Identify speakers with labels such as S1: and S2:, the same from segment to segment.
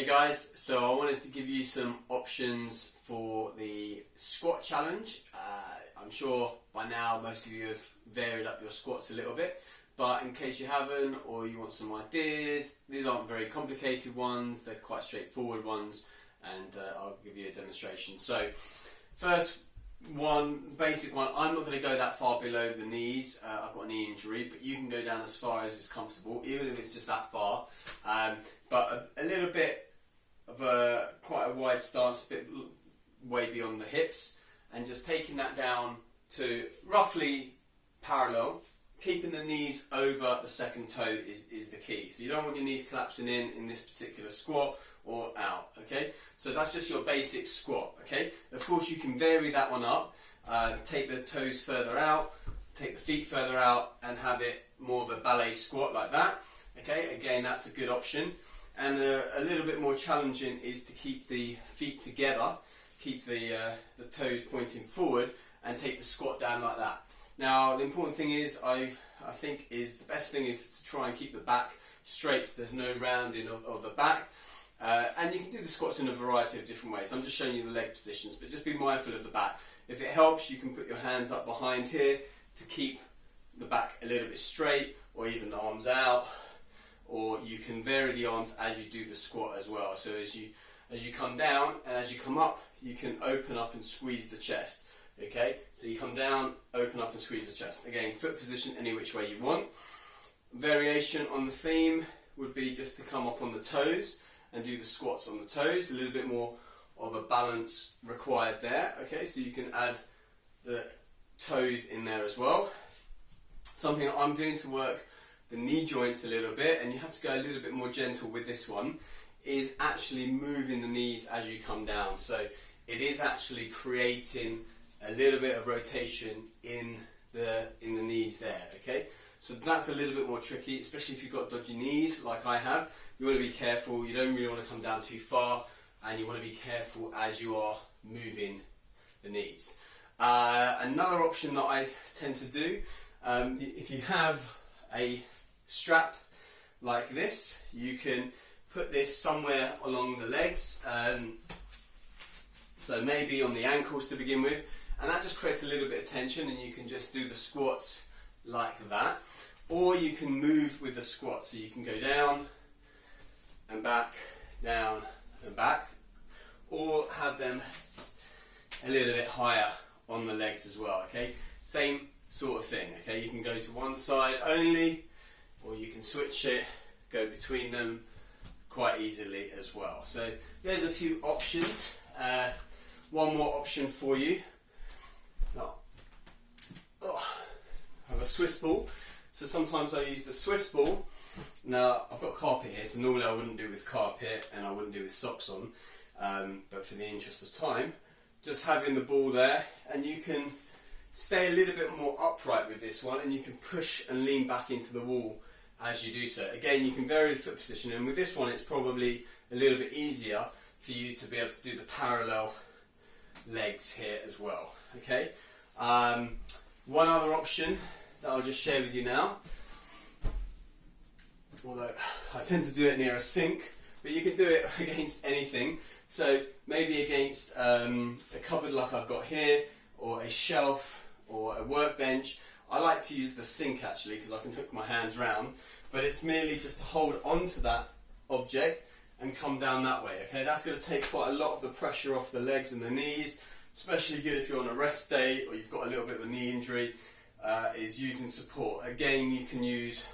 S1: guys, so I wanted to give you some options for the squat challenge. I'm sure by now most of you have varied up your squats a little bit, but in case you haven't or you want some ideas, these aren't very complicated ones, they're quite straightforward ones, and I'll give you a demonstration. So first one, basic one, I'm not going to go that far below the knees, I've got a knee injury, but you can go down as far as is comfortable, even if it's just that far, but a little bit of quite a wide stance, a bit way beyond the hips, and just taking that down to roughly parallel, keeping the knees over the second toe is the key. So you don't want your knees collapsing in this particular squat or out, okay? So that's just your basic squat, okay? Of course you can vary that one up, take the toes further out, take the feet further out, and have it more of a ballet squat like that, okay? Again, that's a good option. And a little bit more challenging is to keep the feet together, keep the toes pointing forward, and take the squat down like that. Now, the important thing is, I think the best thing is to try and keep the back straight so there's no rounding of the back. And you can do the squats in a variety of different ways. I'm just showing you the leg positions, but just be mindful of the back. If it helps, you can put your hands up behind here to keep the back a little bit straight, or even the arms out, or you can vary the arms as you do the squat as well. So as you come down and as you come up, you can open up and squeeze the chest. Okay, so you come down, open up and squeeze the chest. Again, foot position any which way you want. Variation on the theme would be just to come up on the toes and do the squats on the toes. A little bit more of a balance required there. Okay, so you can add the toes in there as well. Something that I'm doing to work the knee joints a little bit, and you have to go a little bit more gentle with this one, is actually moving the knees as you come down. So it is actually creating a little bit of rotation in the knees there, okay? So that's a little bit more tricky, especially if you've got dodgy knees like I have. You want to be careful, you don't really want to come down too far, and you want to be careful as you are moving the knees. Another option that I tend to do, if you have a strap like this, you can put this somewhere along the legs, so maybe on the ankles to begin with, and that just creates a little bit of tension, and you can just do the squats like that. Or you can move with the squat, so you can go down and back, down and back, or have them a little bit higher on the legs as well, okay? Same sort of thing, okay? You can go to one side only, or you can switch it, go between them quite easily as well. So there's a few options. One more option for you. I have a Swiss ball. So sometimes I use the Swiss ball. Now I've got carpet here, so normally I wouldn't do with carpet and I wouldn't do with socks on, but for the interest of time, just having the ball there, and you can stay a little bit more upright with this one, and you can push and lean back into the wall as you do so. Again, you can vary the foot position, and with this one it's probably a little bit easier for you to be able to do the parallel legs here as well, okay? One other option that I'll just share with you now, although I tend to do it near a sink, but you can do it against anything. So maybe against a cupboard like I've got here, or a shelf, or a workbench. I like to use the sink actually, because I can hook my hands round, but it's merely just to hold onto that object and come down that way, okay? That's going to take quite a lot of the pressure off the legs and the knees, especially good if you're on a rest day or you've got a little bit of a knee injury, is using support. Again, you can use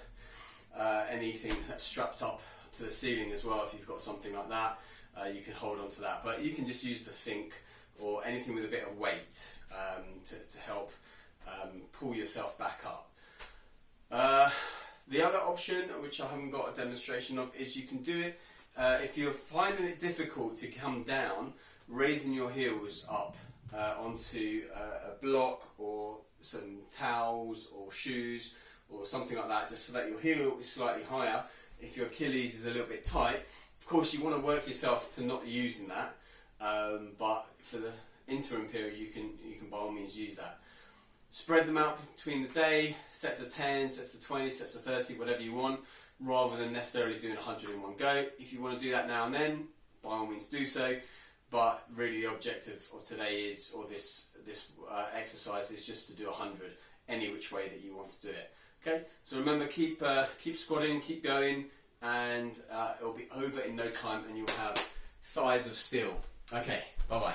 S1: anything that's strapped up to the ceiling as well. If you've got something like that, you can hold on to that, but you can just use the sink or anything with a bit of weight to help pull yourself back up. The other option, which I haven't got a demonstration of, is you can do it if you're finding it difficult to come down, raising your heels up onto a block or some towels or shoes or something like that, just so that your heel is slightly higher if your Achilles is a little bit tight. Of course, you want to work yourself to not using that, but for the interim period you can by all means use that. Spread them out between the day, sets of 10, sets of 20, sets of 30, whatever you want, rather than necessarily doing 100 in one go. If you want to do that now and then, by all means do so. But really, the objective of today is, or this exercise is just to do 100 any which way that you want to do it. Okay, so remember, keep squatting, keep going, and it'll be over in no time, and you'll have thighs of steel. Okay, bye bye.